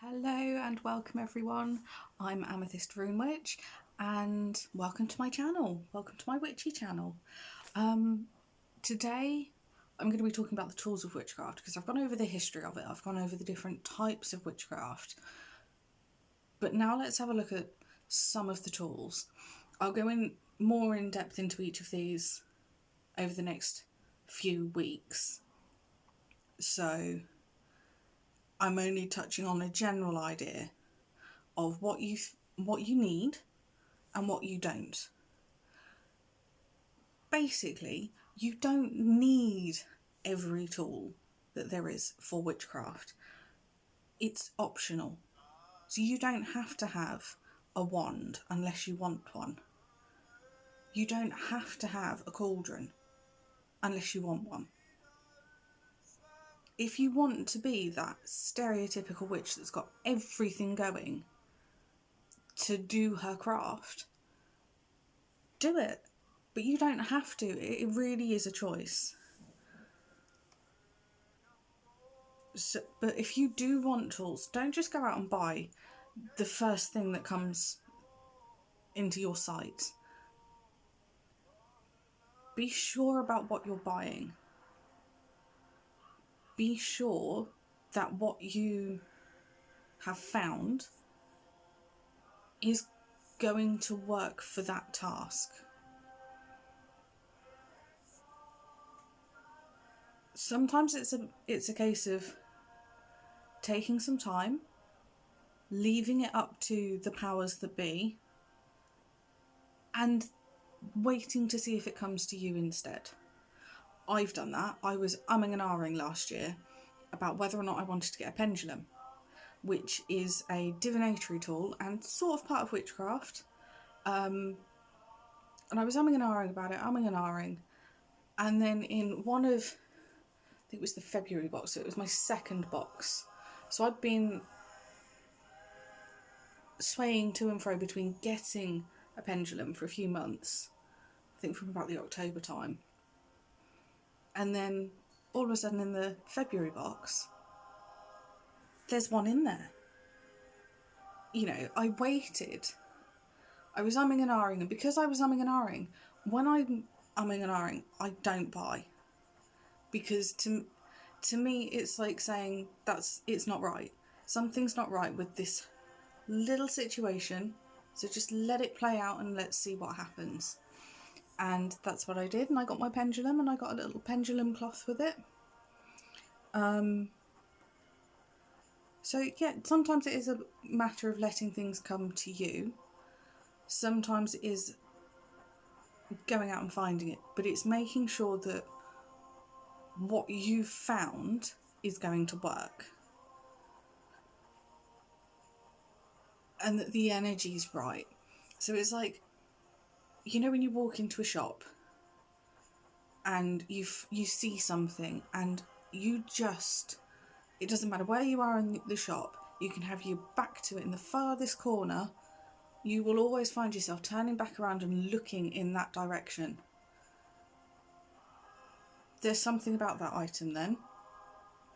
Hello and welcome everyone. I'm Amethyst Rune Witch and welcome to my channel. Welcome to my witchy channel. Today I'm going to be talking about the tools of witchcraft because I've gone over the history of it. I've gone over the different types of witchcraft. But now let's have a look at some of the tools. I'll go in more in depth into each of these over the next few weeks. So I'm only touching on a general idea of what you need and what you don't. Basically, you don't need every tool that there is for witchcraft. It's optional. So you don't have to have a wand unless you want one. You don't have to have a cauldron unless you want one. If you want to be that stereotypical witch that's got everything going to do her craft, do it. But you don't have to. It really is a choice. So, but if you do want tools, don't just go out and buy the first thing that comes into your sight. Be sure about what you're buying. Be sure that what you have found is going to work for that task. Sometimes it's a case of taking some time, leaving it up to the powers that be, and waiting to see if it comes to you instead. I've done that. I was umming and ahhing last year about whether or not I wanted to get a pendulum, which is a divinatory tool and sort of part of witchcraft. And I was umming and ahhing about it, and then in one of, I think it was the February box, so it was my second box. So I'd been swaying to and fro between getting a pendulum for a few months, I think from about the October time. And then all of a sudden in the February box, there's one in there. You know, I waited. I was umming and ahhing, and because I was umming and ahhing, when I'm umming and ahhing, I don't buy. Because to me, it's like saying it's not right. Something's not right with this little situation, so just let it play out and let's see what happens. And that's what I did, and I got my pendulum, and I got a little pendulum cloth with it. So yeah, sometimes it is a matter of letting things come to you. Sometimes it is going out and finding it, but it's making sure that what you've found is going to work. And that the energy's right. So it's like, you know, when you walk into a shop and you see something and you just, it doesn't matter where you are in the shop, you can have your back to it in the farthest corner, you will always find yourself turning back around and looking in that direction. There's something about that item then,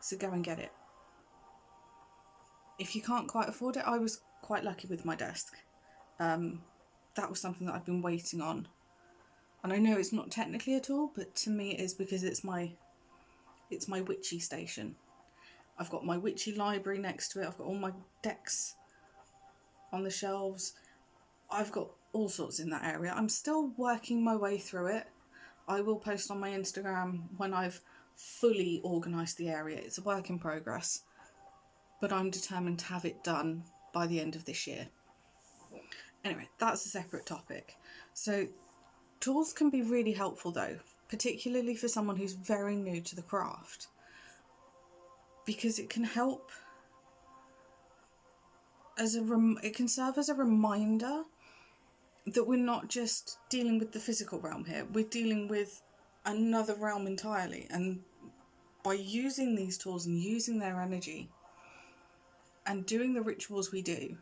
so go and get it. If you can't quite afford it, I was quite lucky with my desk. That was something that I've been waiting on. And I know it's not technically a tool, but to me it is, because it's my witchy station. I've got my witchy library next to it. I've got all my decks on the shelves. I've got all sorts in that area. I'm still working my way through it. I will post on my Instagram when I've fully organised the area. It's a work in progress, but I'm determined to have it done by the end of this year. Anyway, that's a separate topic. So tools can be really helpful though, particularly for someone who's very new to the craft, because it can help it can serve as a reminder that we're not just dealing with the physical realm here, we're dealing with another realm entirely. And by using these tools and using their energy and doing the rituals we do,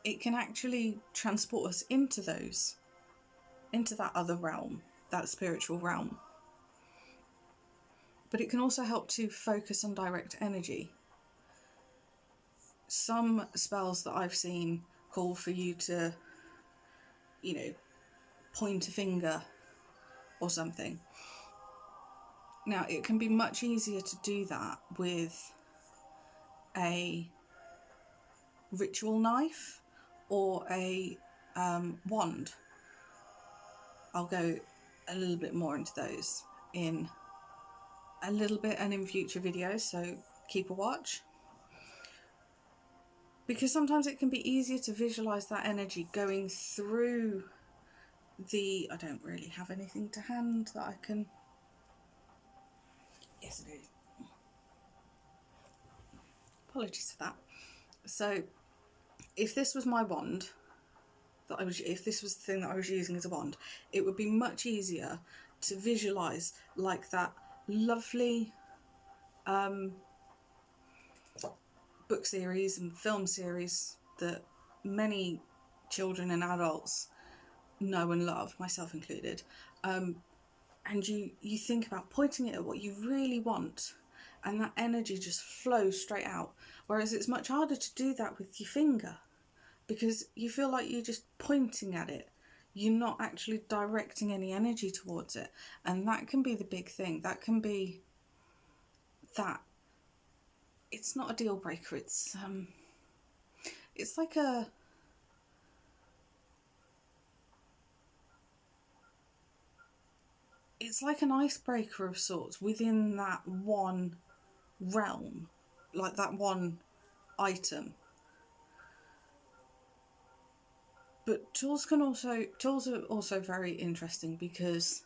it can actually transport us into that other realm, that spiritual realm. But it can also help to focus and direct energy. some spells that I've seen call for you to, you know, point a finger or something. Now, it can be much easier to do that with a ritual knife or a wand. I'll go a little bit more into those in a little bit and in future videos, so keep a watch. Because sometimes it can be easier to visualise that energy going through the... I don't really have anything to hand that I can... Yes, I do. Apologies for that. So, if this was my wand, if this was the thing that I was using as a wand, it would be much easier to visualise like that lovely book series and film series that many children and adults know and love, myself included. And you think about pointing it at what you really want, and that energy just flows straight out. Whereas it's much harder to do that with your finger, because you feel like you're just pointing at it. You're not actually directing any energy towards it. And that can be the big thing. That can be that. It's not a deal breaker. It's like a... It's like an icebreaker of sorts within that one realm, like that one item. But tools are also very interesting because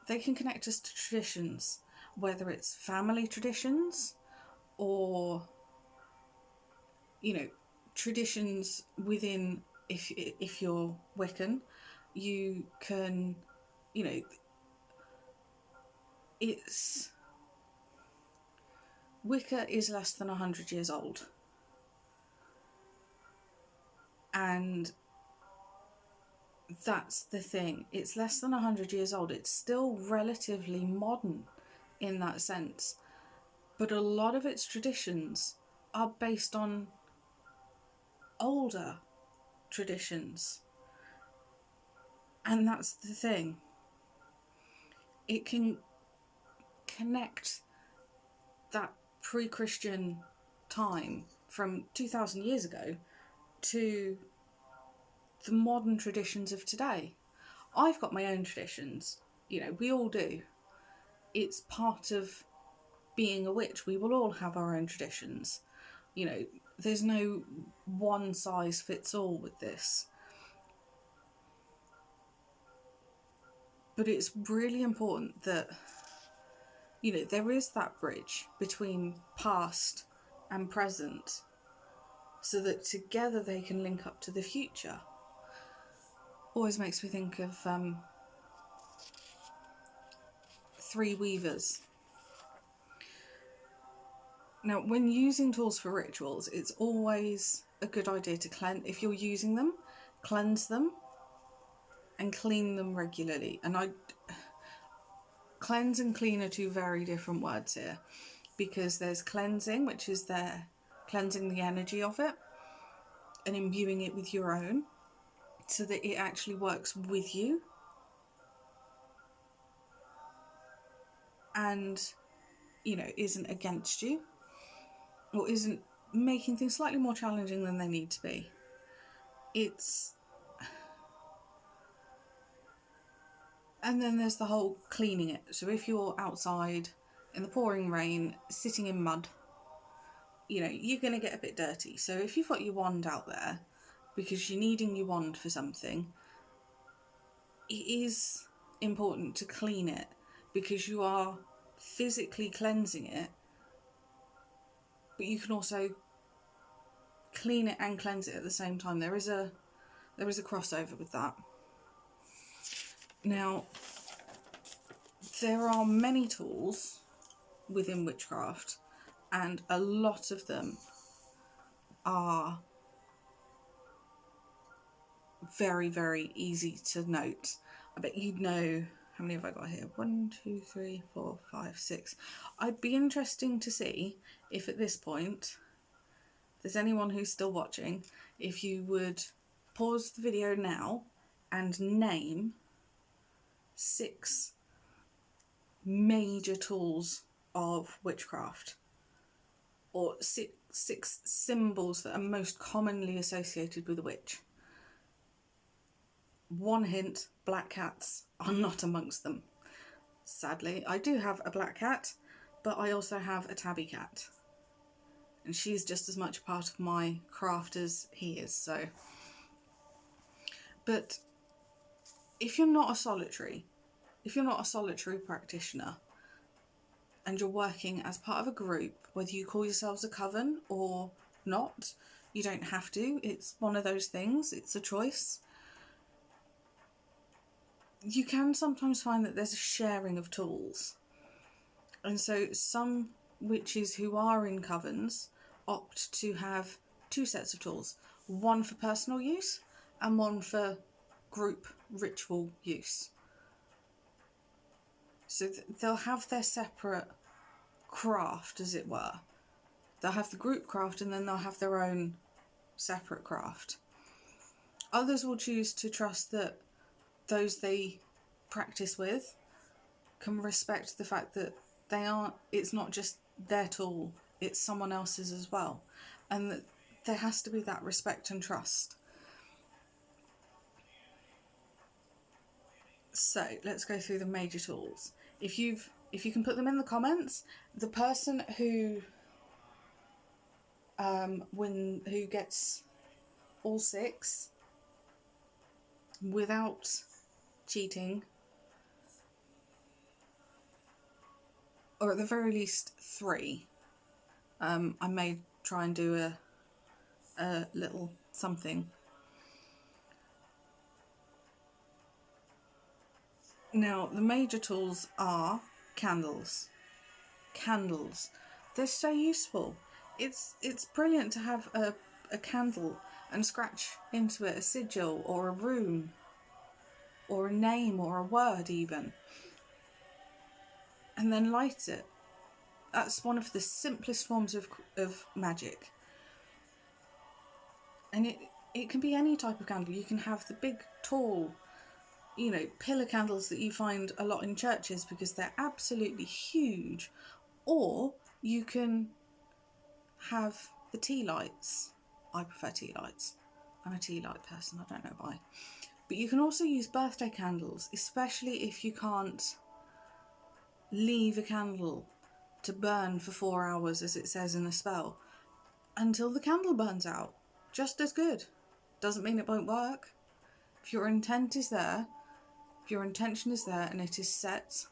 they can connect us to traditions, whether it's family traditions or, you know, traditions within, if you're Wiccan, you can, you know, it's... Wicca is less than 100 years old. And that's the thing. It's less than 100 years old. It's still relatively modern in that sense. But a lot of its traditions are based on older traditions. And that's the thing. It can connect that pre-Christian time from 2,000 years ago to the modern traditions of today. I've got my own traditions, you know, we all do. It's part of being a witch. We will all have our own traditions. You know, there's no one size fits all with this. But it's really important that, you know, there is that bridge between past and present, so that together they can link up to the future. Always makes me think of Three Weavers. Now, when using tools for rituals, it's always a good idea to if you're using them, cleanse them and clean them regularly. And cleanse and clean are two very different words here, because there's cleansing, which is cleansing the energy of it and imbuing it with your own, so that it actually works with you and, you know, isn't against you or isn't making things slightly more challenging than they need to be. And then there's the whole cleaning it. So if you're outside in the pouring rain, sitting in mud, you know, you're going to get a bit dirty. So if you've got your wand out there because you're needing your wand for something, it is important to clean it, because you are physically cleansing it, but you can also clean it and cleanse it at the same time. There is a crossover with that. Now, there are many tools within witchcraft, and a lot of them are very, very easy to note. I bet you'd know... How many have I got here? 1, 2, 3, 4, 5, 6. I'd be interesting to see if at this point there's anyone who's still watching, if you would pause the video now and name 6 major tools of witchcraft, or six symbols that are most commonly associated with a witch. One hint, black cats are not amongst them. Sadly, I do have a black cat, but I also have a tabby cat. And she's just as much part of my craft as he is, so. But if you're not a solitary practitioner, and you're working as part of a group, whether you call yourselves a coven or not, you don't have to. It's one of those things. It's a choice. You can sometimes find that there's a sharing of tools. And so some witches who are in covens opt to have 2 sets of tools. One for personal use and one for group ritual use. So they'll have their separate craft, as it were. They'll have the group craft and then they'll have their own separate craft. Others will choose to trust that those they practice with can respect the fact that it's not just their tool, it's someone else's as well. And that there has to be that respect and trust. So let's go through the major tools. If you can put them in the comments, the person who gets all 6 without cheating, or at the very least 3, I may try and do a little something. Now, the major tools are candles. Candles. They're so useful. It's brilliant to have a candle and scratch into it a sigil or a rune or a name or a word even, and then light it. That's one of the simplest forms of magic. And it can be any type of candle. You can have the big, tall, pillar candles that you find a lot in churches because they're absolutely huge. Or you can have the tea lights. I prefer tea lights. I'm a tea light person, I don't know why. But you can also use birthday candles, especially if you can't leave a candle to burn for 4 hours, as it says in the spell, until the candle burns out. Just as good. Doesn't mean it won't work. If your intention is there and it is set,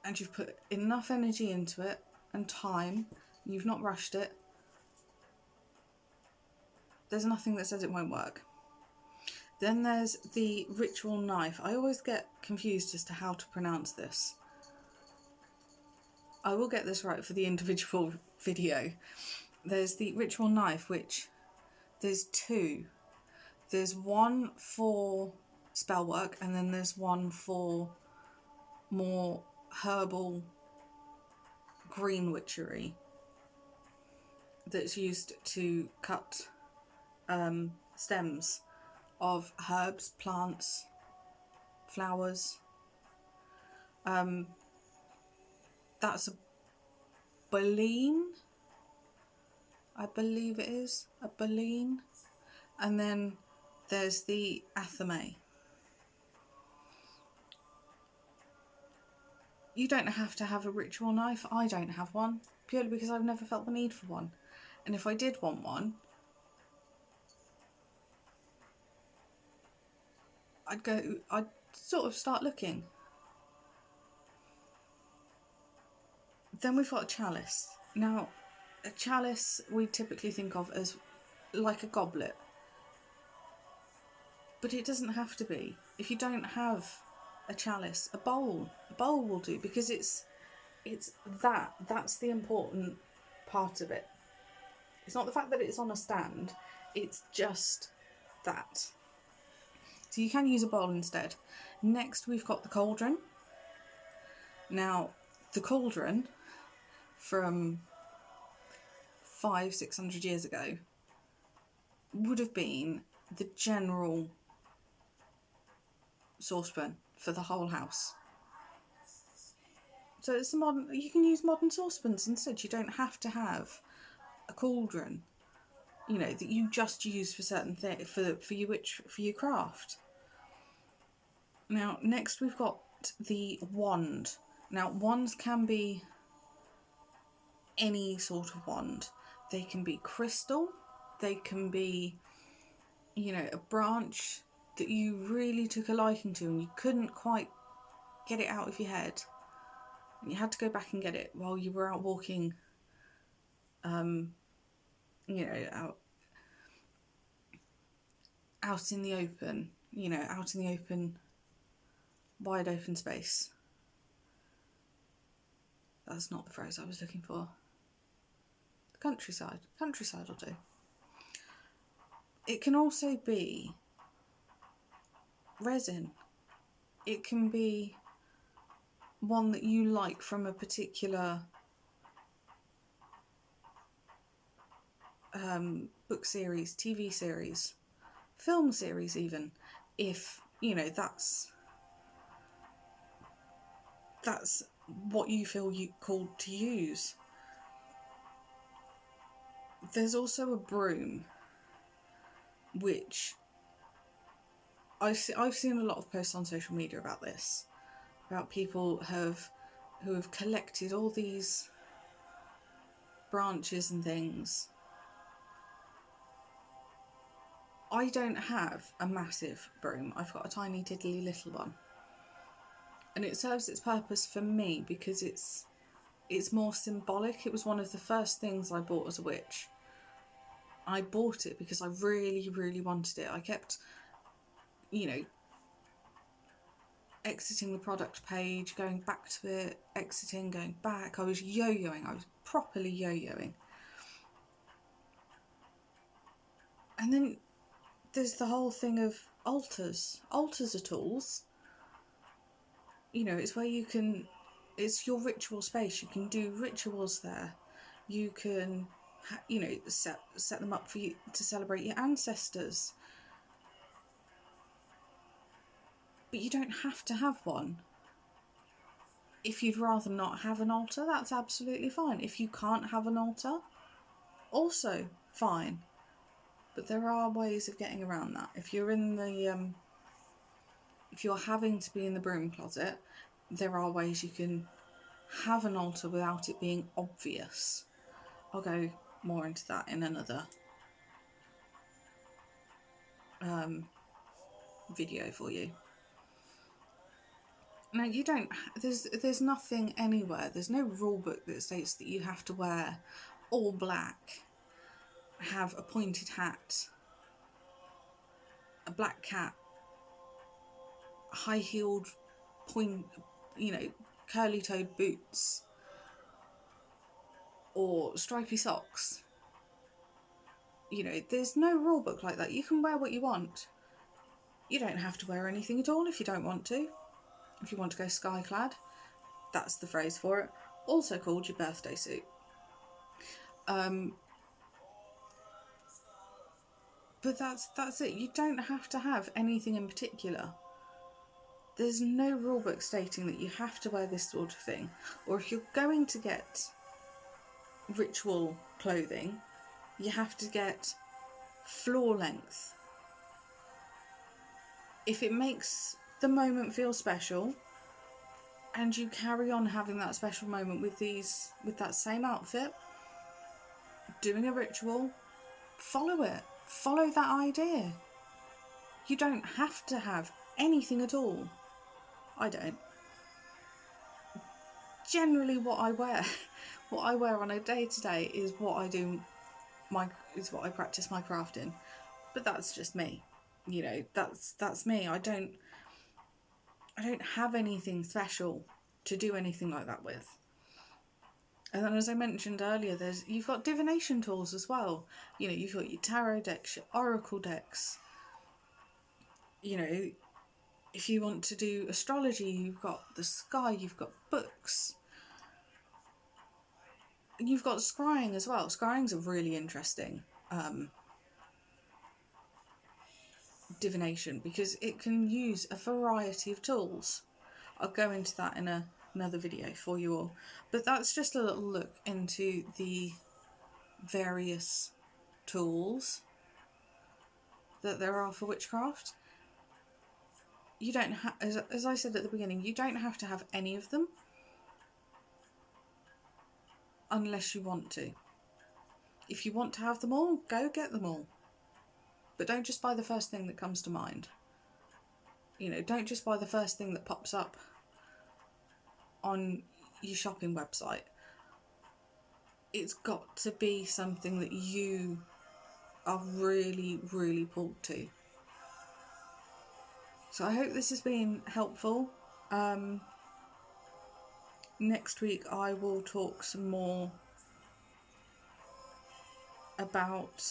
and you've put enough energy into it and time, and you've not rushed it, there's nothing that says it won't work. Then there's the ritual knife. I always get confused as to how to pronounce this. I will get this right for the individual video. There's the ritual knife, which there's 2. There's one for spell work, and then there's one for more herbal green witchery that's used to cut stems of herbs, plants, flowers. That's a baleen, I believe it is, a baleen. And then there's the athame. You don't have to have a ritual knife. I don't have one, purely because I've never felt the need for one. And if I did want one, I'd sort of start looking. Then we've got a chalice. Now, a chalice we typically think of as like a goblet. But it doesn't have to be. If you don't have a chalice, a bowl will do, because that's the important part of it. It's not the fact that it's on a stand, it's just that. So you can use a bowl instead. Next we've got the cauldron. Now, the cauldron from 500-600 years ago would have been the general saucepan for the whole house. So it's a modern, you can use modern saucepans instead. You don't have to have a cauldron, you know, that you just use for certain things, for your craft. Now, next we've got the wand. Now, wands can be any sort of wand. They can be crystal, they can be, you know, a branch that you really took a liking to and you couldn't quite get it out of your head. And you had to go back and get it while you were out walking, you know, out in the open, you know, out in the open, wide open space. That's not the phrase I was looking for. The countryside. Countryside will do. It can also be resin. It can be one that you like from a particular book series, TV series, film series even, if, you know, that's what you feel you called to use. There's also a broom, which I've seen a lot of posts on social media about this, about people who have collected all these branches and things. I don't have a massive broom. I've got a tiny tiddly little one. And it serves its purpose for me because it's more symbolic. It was one of the first things I bought as a witch. I bought it because I really, really wanted it. I kept, you know, exiting the product page, going back to it, exiting, going back. I was yo-yoing. I was properly yo-yoing. And then there's the whole thing of altars. Altars are tools. You know, it's where you can, it's your ritual space. You can do rituals there. You can, you know, set them up for you to celebrate your ancestors. But you don't have to have one. If you'd rather not have an altar, that's absolutely fine. If you can't have an altar, also fine. But there are ways of getting around that. If you're in the, if you're having to be in the broom closet, there are ways you can have an altar without it being obvious. I'll go more into that in another video for you. Now, you don't, there's nothing anywhere, there's no rule book that states that you have to wear all black, have a pointed hat, a black cap, high-heeled, you know, curly-toed boots, or stripy socks. You know, there's no rule book like that. You can wear what you want. You don't have to wear anything at all if you don't want to. If you want to go sky-clad, that's the phrase for it. Also called your birthday suit. But that's it. You don't have to have anything in particular. There's no rule book stating that you have to wear this sort of thing. Or if you're going to get ritual clothing, you have to get floor length. If it makes the moment feel special and you carry on having that special moment with that same outfit, doing a ritual, follow it. Follow that idea. You don't have to have anything at all. I don't. Generally what I wear on a day-to-day is what I practice my craft in. But that's just me. You know, that's me. I don't have anything special to do anything like that with. And then, as I mentioned earlier, you've got divination tools as well. You know, you've got your tarot decks, your oracle decks. You know, if you want to do astrology, you've got the sky, you've got books. you've got scrying as well. Scrying's a really interesting divination because it can use a variety of tools. I'll go into that in another video for you all. But that's just a little look into the various tools that there are for witchcraft. You don't have, as I said at the beginning, you don't have to have any of them unless you want to. If you want to have them all, go get them all. But don't just buy the first thing that comes to mind. You know, don't just buy the first thing that pops up on your shopping website. It's got to be something that you are really, really pulled to. So I hope this has been helpful. Next week I will talk some more about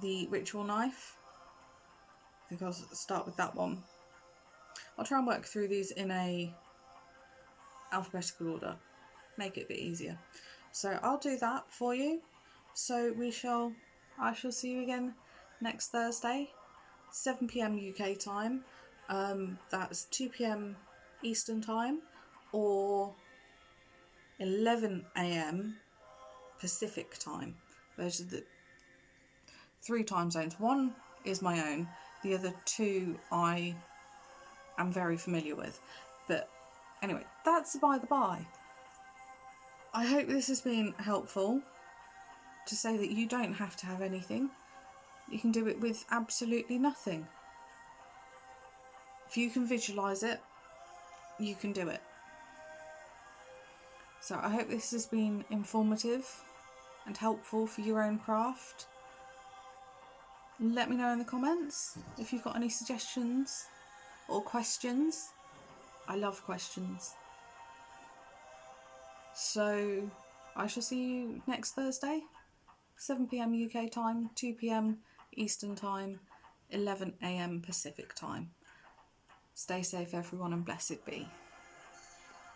the ritual knife. I think I'll start with that one. I'll try and work through these in a alphabetical order, make it a bit easier. So I'll do that for you. So I shall see you again next Thursday, 7 p.m. UK time. That's 2 p.m. Eastern time or 11 a.m. Pacific time. Those are the 3 time zones. One is my own, the other 2 I am very familiar with. But anyway, that's by the by. I hope this has been helpful to say that you don't have to have anything. You can do it with absolutely nothing. If you can visualise it, you can do it. So I hope this has been informative and helpful for your own craft. Let me know in the comments if you've got any suggestions or questions. I love questions. So I shall see you next Thursday, 7 p.m. UK time, 2 p.m. Eastern time, 11 a.m. Pacific time. Stay safe everyone and blessed be.